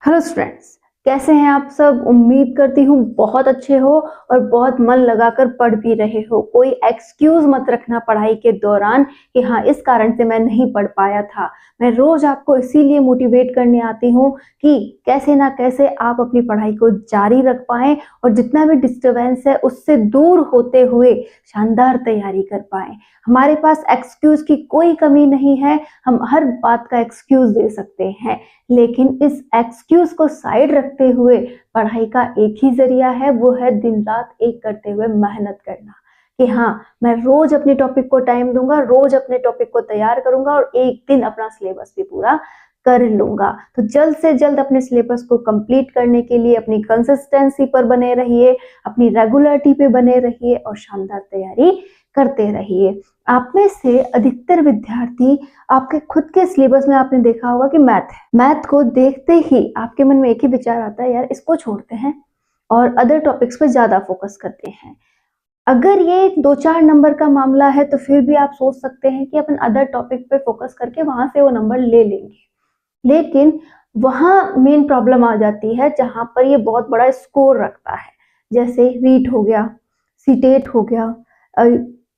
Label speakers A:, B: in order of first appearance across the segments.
A: Hello students, कैसे हैं आप सब। उम्मीद करती हूँ बहुत अच्छे हो और बहुत मन लगाकर पढ़ भी रहे हो। कोई एक्सक्यूज मत रखना पढ़ाई के दौरान कि हाँ इस कारण से मैं नहीं पढ़ पाया था। मैं रोज आपको इसीलिए मोटिवेट करने आती हूँ कि कैसे ना कैसे आप अपनी पढ़ाई को जारी रख पाएं और जितना भी डिस्टरबेंस है उससे दूर होते हुए शानदार तैयारी कर पाएं। हमारे पास एक्सक्यूज की कोई कमी नहीं है, हम हर बात का एक्सक्यूज दे सकते हैं, लेकिन इस एक्सक्यूज को साइड रखते हुए पढ़ाई का एक ही जरिया है, वो है दिन रात एक करते हुए मेहनत करना। कि हाँ मैं रोज अपने टॉपिक को टाइम दूंगा, रोज अपने टॉपिक को तैयार करूंगा और एक दिन अपना सिलेबस भी पूरा कर लूंगा। तो जल्द से जल्द अपने सिलेबस को कंप्लीट करने के लिए अपनी कंसिस्टेंसी पर बने रहिए, अपनी रेगुलरिटी पे बने रहिए और शानदार तैयारी करते रहिए। आप में से अधिकतर विद्यार्थी आपके खुद के सिलेबस में आपने देखा होगा कि मैथ है, मैथ को देखते ही आपके मन में एक ही विचार आता है, यार इसको छोड़ते हैं और अदर टॉपिक्स पे ज्यादा फोकस करते हैं। अगर ये 2-4 नंबर का मामला है तो फिर भी आप सोच सकते हैं कि अपन अदर टॉपिक पे फोकस करके वहां से वो नंबर ले लेंगे, लेकिन वहां मेन प्रॉब्लम आ जाती है जहां पर ये बहुत बड़ा स्कोर रखता है। जैसे रीट हो गया, सीटेट हो गया,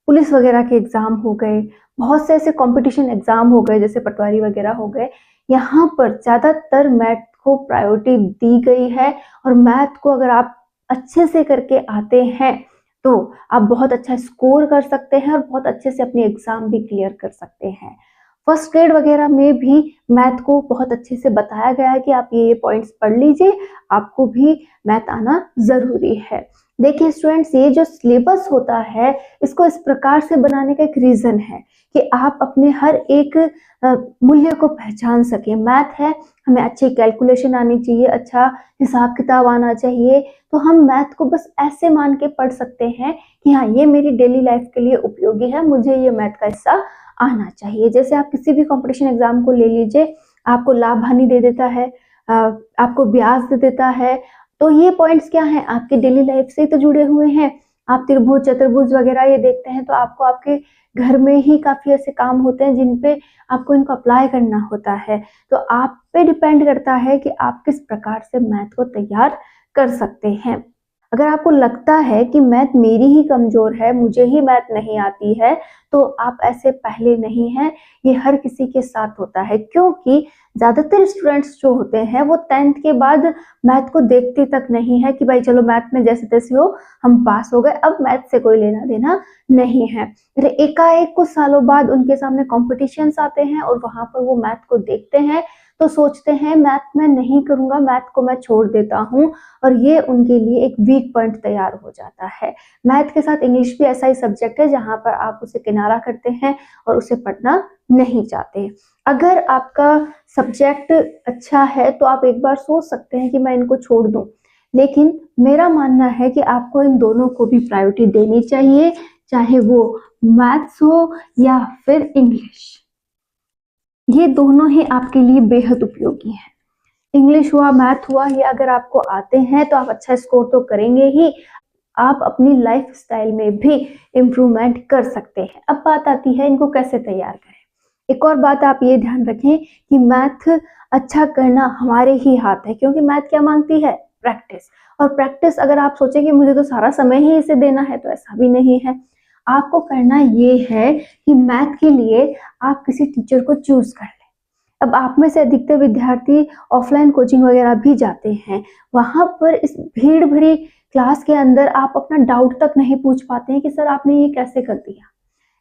A: पुलिस वगैरह के एग्जाम हो गए, बहुत से ऐसे कंपटीशन एग्जाम हो गए जैसे पटवारी वगैरह हो गए। यहाँ पर ज्यादातर मैथ को प्रायोरिटी दी गई है और मैथ को अगर आप अच्छे से करके आते हैं तो आप बहुत अच्छा स्कोर कर सकते हैं और बहुत अच्छे से अपनी एग्जाम भी क्लियर कर सकते हैं। फर्स्ट ग्रेड वगैरह में भी मैथ को बहुत अच्छे से बताया गया है कि आप ये पॉइंट्स पढ़ लीजिए, आपको भी मैथ आना जरूरी है। देखिए स्टूडेंट्स, ये जो सिलेबस होता है इसको इस प्रकार से बनाने का एक रीजन है कि आप अपने हर एक मूल्य को पहचान सके। मैथ है, हमें अच्छी कैलकुलेशन आनी चाहिए, अच्छा हिसाब किताब आना चाहिए। तो हम मैथ को बस ऐसे मान के पढ़ सकते हैं कि हाँ ये मेरी डेली लाइफ के लिए उपयोगी है, मुझे ये मैथ का हिस्सा आना चाहिए। जैसे आप किसी भी कंपटीशन एग्जाम को ले लीजिए, आपको लाभ हानि दे देता है, आपको ब्याज दे देता है। तो ये पॉइंट्स क्या हैं, आपकी डेली लाइफ से तो जुड़े हुए हैं। आप त्रिभुज चतुर्भुज वगैरह ये देखते हैं तो आपको आपके घर में ही काफी ऐसे काम होते हैं जिन पे आपको इनको अप्लाई करना होता है। तो आप पे डिपेंड करता है कि आप किस प्रकार से मैथ को तैयार कर सकते हैं। अगर आपको लगता है कि मैथ मेरी ही कमजोर है, मुझे ही मैथ नहीं आती है, तो आप ऐसे पहले नहीं हैं। ये हर किसी के साथ होता है, क्योंकि ज्यादातर स्टूडेंट्स जो होते हैं वो 10th के बाद मैथ को देखते तक नहीं है कि भाई चलो मैथ में जैसे तैसे हो हम पास हो गए, अब मैथ से कोई लेना देना नहीं है। फिर एकाएक कुछ सालों बाद उनके सामने कॉम्पिटिशन्स आते हैं और वहां पर वो मैथ को देखते हैं तो सोचते हैं मैथ में नहीं करूंगा, मैथ को मैं छोड़ देता हूँ, और ये उनके लिए एक वीक पॉइंट तैयार हो जाता है। मैथ के साथ इंग्लिश भी ऐसा ही सब्जेक्ट है जहां पर आप उसे किनारा करते हैं और उसे पढ़ना नहीं चाहते। अगर आपका सब्जेक्ट अच्छा है तो आप एक बार सोच सकते हैं कि मैं इनको छोड़ दूं, लेकिन मेरा मानना है कि आपको इन दोनों को भी प्रायोरिटी देनी चाहिए, चाहे वो मैथ्स हो या फिर इंग्लिश। ये दोनों ही आपके लिए बेहद उपयोगी हैं। इंग्लिश हुआ, मैथ हुआ, ये अगर आपको आते हैं तो आप अच्छा स्कोर तो करेंगे ही, आप अपनी लाइफ स्टाइल में भी इम्प्रूवमेंट कर सकते हैं। अब बात आती है इनको कैसे तैयार करें। एक और बात आप ये ध्यान रखें कि मैथ अच्छा करना हमारे ही हाथ है, क्योंकि मैथ क्या मांगती है, प्रैक्टिस। और प्रैक्टिस अगर आप सोचें कि मुझे तो सारा समय ही इसे देना है, तो ऐसा भी नहीं है। आपको करना ये है कि मैथ के लिए आप किसी टीचर को चूज कर लें। अब आप में से अधिकतर विद्यार्थी ऑफलाइन कोचिंग वगैरह भी जाते हैं, वहां पर इस भीड़ भरी क्लास के अंदर आप अपना डाउट तक नहीं पूछ पाते हैं कि सर आपने ये कैसे कर दिया।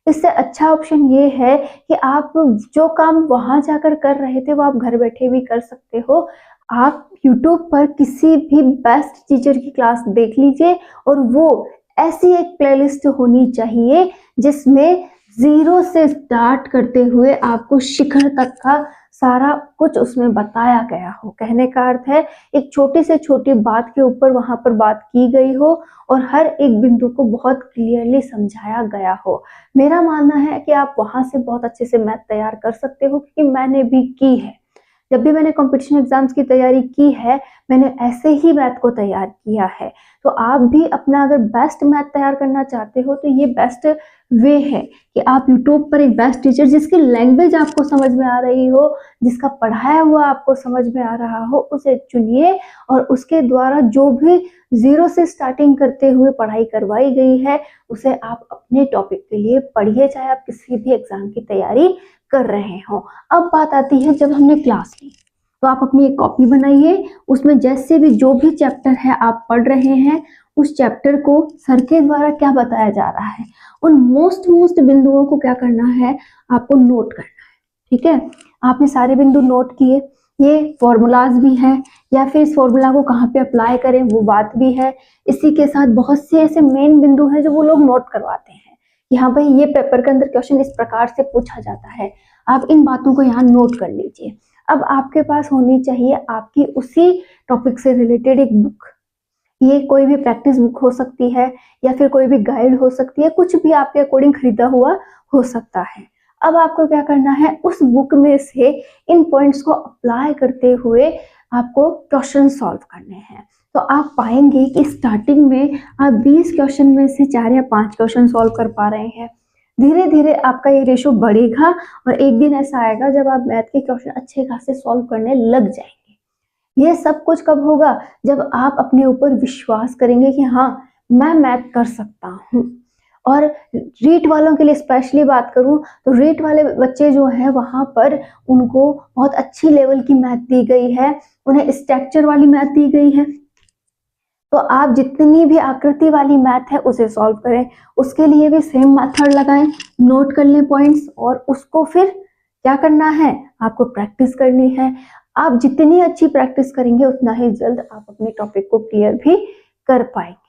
A: इससे अच्छा ऑप्शन ये है कि आप जो काम वहां जाकर कर रहे थे वो आप घर बैठे भी कर सकते हो। आप YouTube पर किसी भी बेस्ट टीचर की क्लास देख लीजिए और वो ऐसी एक प्लेलिस्ट होनी चाहिए जिसमें जीरो से स्टार्ट करते हुए आपको शिखर तक का सारा कुछ उसमें बताया गया हो। कहने का अर्थ है एक छोटी से छोटी बात के ऊपर वहां पर बात की गई हो और हर एक बिंदु को बहुत क्लियरली समझाया गया हो। मेरा मानना है कि आप वहां से बहुत अच्छे से मैथ तैयार कर सकते हो, क्योंकि मैंने भी की है। जब भी मैंने कंपटीशन एग्जाम्स की तैयारी की है, मैंने ऐसे ही मैथ को तैयार किया है। तो आप भी अपना अगर बेस्ट मैथ तैयार करना चाहते हो तो ये बेस्ट वे है कि आप यूट्यूब पर एक बेस्ट टीचर जिसकी लैंग्वेज आपको समझ में आ रही हो, जिसका पढ़ाया हुआ आपको समझ में आ रहा हो, उसे चुनिए और उसके द्वारा जो भी जीरो से स्टार्टिंग करते हुए पढ़ाई करवाई गई है उसे आप अपने टॉपिक के लिए पढ़िए, चाहे आप किसी भी एग्जाम की तैयारी कर रहे हो। अब बात आती है जब हमने क्लास ली तो आप अपनी एक कॉपी बनाइए, उसमें जैसे भी जो भी चैप्टर है आप पढ़ रहे हैं उस चैप्टर को सर के द्वारा क्या बताया जा रहा है उन मोस्ट बिंदुओं को क्या करना है, आपको नोट करना है। ठीक है, आपने सारे बिंदु नोट किए, ये फॉर्मूलाज भी हैं या फिर इस फॉर्मूला को कहाँ पे अप्लाई करें वो बात भी है। इसी के साथ बहुत से ऐसे मेन बिंदु हैं जो वो लोग नोट करवाते हैं कि हाँ भाई ये पेपर के अंदर क्वेश्चन इस प्रकार से पूछा जाता है, आप इन बातों को यहाँ नोट कर लीजिए। अब आपके पास होनी चाहिए आपकी उसी टॉपिक से रिलेटेड एक बुक, ये कोई भी प्रैक्टिस बुक हो सकती है या फिर कोई भी गाइड हो सकती है, कुछ भी आपके अकॉर्डिंग खरीदा हुआ हो सकता है। अब आपको क्या करना है, उस बुक में से इन पॉइंट्स को अप्लाई करते हुए आपको क्वेश्चन सॉल्व करने हैं। तो आप पाएंगे कि स्टार्टिंग में आप 20 क्वेश्चन में से 4 या 5 क्वेश्चन सॉल्व कर पा रहे हैं। धीरे धीरे आपका ये रेशो बढ़ेगा और एक दिन ऐसा आएगा जब आप मैथ के क्वेश्चन अच्छे खासे सॉल्व करने लग जाएंगे। ये सब कुछ कब होगा, जब आप अपने ऊपर विश्वास करेंगे कि हाँ मैं मैथ कर सकता हूँ। और रीट वालों के लिए स्पेशली बात करूं तो रीट वाले बच्चे जो हैं वहां पर उनको बहुत अच्छी लेवल की मैथ दी गई है, उन्हें स्ट्रक्चर वाली मैथ दी गई है। तो आप जितनी भी आकृति वाली मैथ है उसे सॉल्व करें, उसके लिए भी सेम मेथड लगाएं, नोट कर लें पॉइंट्स और उसको फिर क्या करना है, आपको प्रैक्टिस करनी है। आप जितनी अच्छी प्रैक्टिस करेंगे उतना ही जल्द आप अपने टॉपिक को क्लियर भी कर पाएंगे।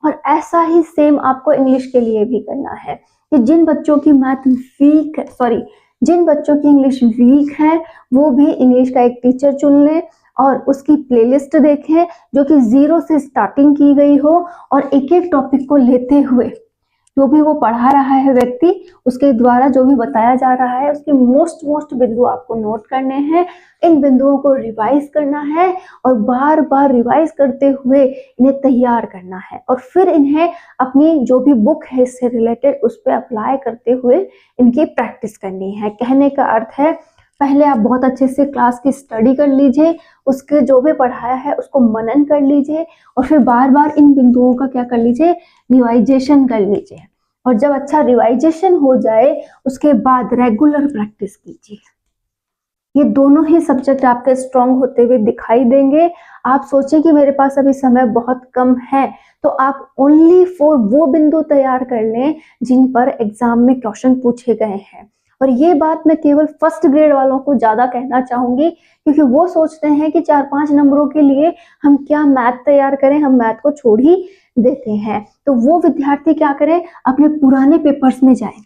A: और ऐसा ही सेम आपको इंग्लिश के लिए भी करना है कि जिन बच्चों की मैथ वीक है, जिन बच्चों की इंग्लिश वीक है वो भी इंग्लिश का एक टीचर चुन लें और उसकी प्लेलिस्ट देखें जो कि जीरो से स्टार्टिंग की गई हो और एक एक टॉपिक को लेते हुए जो भी वो पढ़ा रहा है व्यक्ति उसके द्वारा जो भी बताया जा रहा है उसके मोस्ट बिंदु आपको नोट करने हैं। इन बिंदुओं को रिवाइज करना है और बार बार रिवाइज करते हुए इन्हें तैयार करना है और फिर इन्हें अपनी जो भी बुक है इससे रिलेटेड उस पर अप्लाई करते हुए इनकी प्रैक्टिस करनी है। कहने का अर्थ है पहले आप बहुत अच्छे से क्लास की स्टडी कर लीजिए, उसके जो भी पढ़ाया है उसको मनन कर लीजिए और फिर बार बार इन बिंदुओं का क्या कर लीजिए, रिवाइजेशन कर लीजिए। और जब अच्छा रिवाइजेशन हो जाए उसके बाद रेगुलर प्रैक्टिस कीजिए। ये दोनों ही सब्जेक्ट आपके स्ट्रांग होते हुए दिखाई देंगे। आप सोचें कि मेरे पास अभी समय बहुत कम है तो आप ओनली फॉर वो बिंदु तैयार कर लें जिन पर एग्जाम में क्वेश्चन पूछे गए हैं। और ये बात मैं केवल फर्स्ट ग्रेड वालों को ज्यादा कहना चाहूंगी क्योंकि वो सोचते हैं कि 4-5 नंबरों के लिए हम क्या मैथ तैयार करें, हम मैथ को छोड़ ही देते हैं। तो वो विद्यार्थी क्या करें, अपने पुराने पेपर्स में जाएं।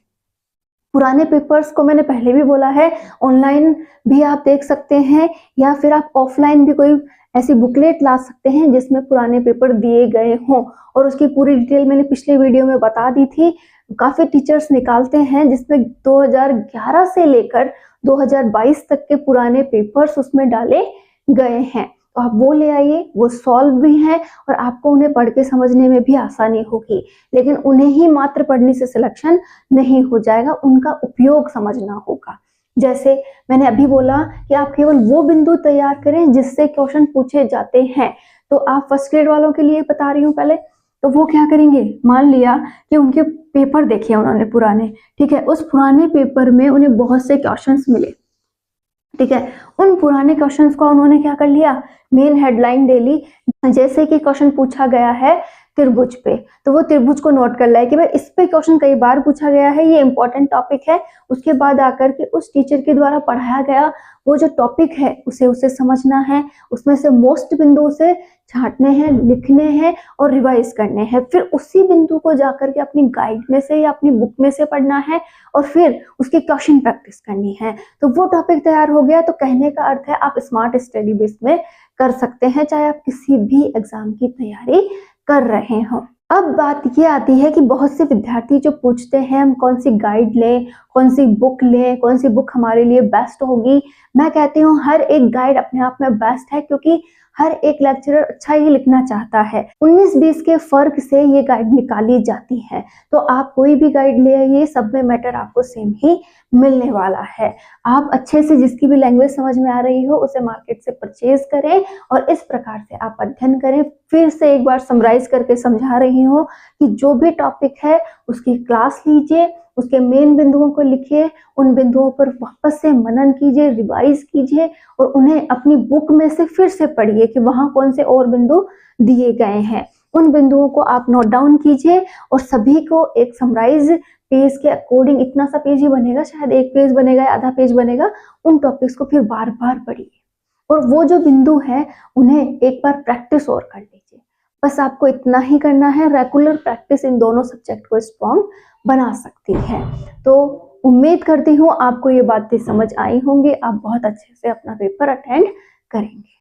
A: पुराने पेपर्स को मैंने पहले भी बोला है ऑनलाइन भी आप देख सकते हैं या फिर आप ऑफलाइन भी कोई ऐसी बुकलेट ला सकते हैं जिसमें पुराने पेपर दिए गए हों और उसकी पूरी डिटेल मैंने पिछले वीडियो में बता दी थी। काफी टीचर्स निकालते हैं जिसमें 2011 से लेकर 2022 तक के पुराने पेपर्स उसमें डाले गए हैं। तो आप वो ले आइए, वो सॉल्व भी हैं और आपको उन्हें पढ़ के समझने में भी आसानी होगी। लेकिन उन्हें ही मात्र पढ़ने से सिलेक्शन नहीं हो जाएगा, उनका उपयोग समझना होगा। जैसे मैंने अभी बोला कि आप केवल वो बिंदु तैयार करें जिससे क्वेश्चन पूछे जाते हैं। तो आप फर्स्ट ग्रेड वालों के लिए बता रही हूँ पहले, तो वो क्या करेंगे, मान लिया कि उनके पेपर देखे उन्होंने पुराने, ठीक है, उस पुराने पेपर में उन्हें बहुत से क्वेश्चंस मिले, ठीक है, उन पुराने क्वेश्चंस को उन्होंने क्या कर लिया, मेन हेडलाइन दे ली। जैसे कि क्वेश्चन पूछा गया है त्रिभुज पे तो वो त्रिभुज को नोट कर लिया कि भाई इस पे क्वेश्चन कई बार पूछा गया है, ये इंपॉर्टेंट टॉपिक है। उसके बाद आकर के उस टीचर के द्वारा पढ़ाया गया वो जो टॉपिक है उसे समझना है, उसमें से मोस्ट बिंदु से छांटने हैं, लिखने हैं और रिवाइज करने हैं। फिर उसी बिंदु को जाकर के अपनी गाइड में से या अपनी बुक में से पढ़ना है और फिर उसकी क्वेश्चन प्रैक्टिस करनी है। तो वो टॉपिक तैयार हो गया। तो कहने का अर्थ है आप स्मार्ट स्टडी बेस में कर सकते हैं चाहे आप किसी भी एग्जाम की तैयारी कर रहे हो। अब बात ये आती है कि बहुत से विद्यार्थी जो पूछते हैं हम कौन सी गाइड लें, कौन सी बुक लें, कौन सी बुक हमारे लिए बेस्ट होगी। मैं कहती हूँ हर एक गाइड अपने आप में बेस्ट है क्योंकि हर एक लेक्चरर अच्छा ही लिखना चाहता है। 19-20 के फर्क से ये गाइड निकाली जाती है। तो आप कोई भी गाइड ले आइए, सब में मैटर आपको सेम ही मिलने वाला है। आप अच्छे से जिसकी भी लैंग्वेज समझ में आ रही हो उसे मार्केट से परचेज करें और इस प्रकार से आप अध्ययन करें। फिर से एक बार समराइज करके समझा रही हूँ कि जो भी टॉपिक है उसकी क्लास लीजिए, उसके मेन बिंदुओं को लिखिए, उन बिंदुओं पर वापस से मनन कीजिए, रिवाइज कीजिए और उन्हें अपनी बुक में से फिर से पढ़िए कि वहां कौन से और बिंदु दिए गए हैं। उन बिंदुओं को आप नोट डाउन कीजिए और सभी को एक समराइज पेज के अकॉर्डिंग, इतना सा पेज ही बनेगा, शायद एक पेज बनेगा या आधा पेज बनेगा, उन टॉपिक्स को फिर बार बार पढ़िए और वो जो बिंदु है उन्हें एक बार प्रैक्टिस और कर लीजिए। बस आपको इतना ही करना है। रेगुलर प्रैक्टिस इन दोनों सब्जेक्ट को स्ट्रॉन्ग बना सकती है। तो उम्मीद करती हूँ आपको ये बातें समझ आई होंगी, आप बहुत अच्छे से अपना पेपर अटेंड करेंगे।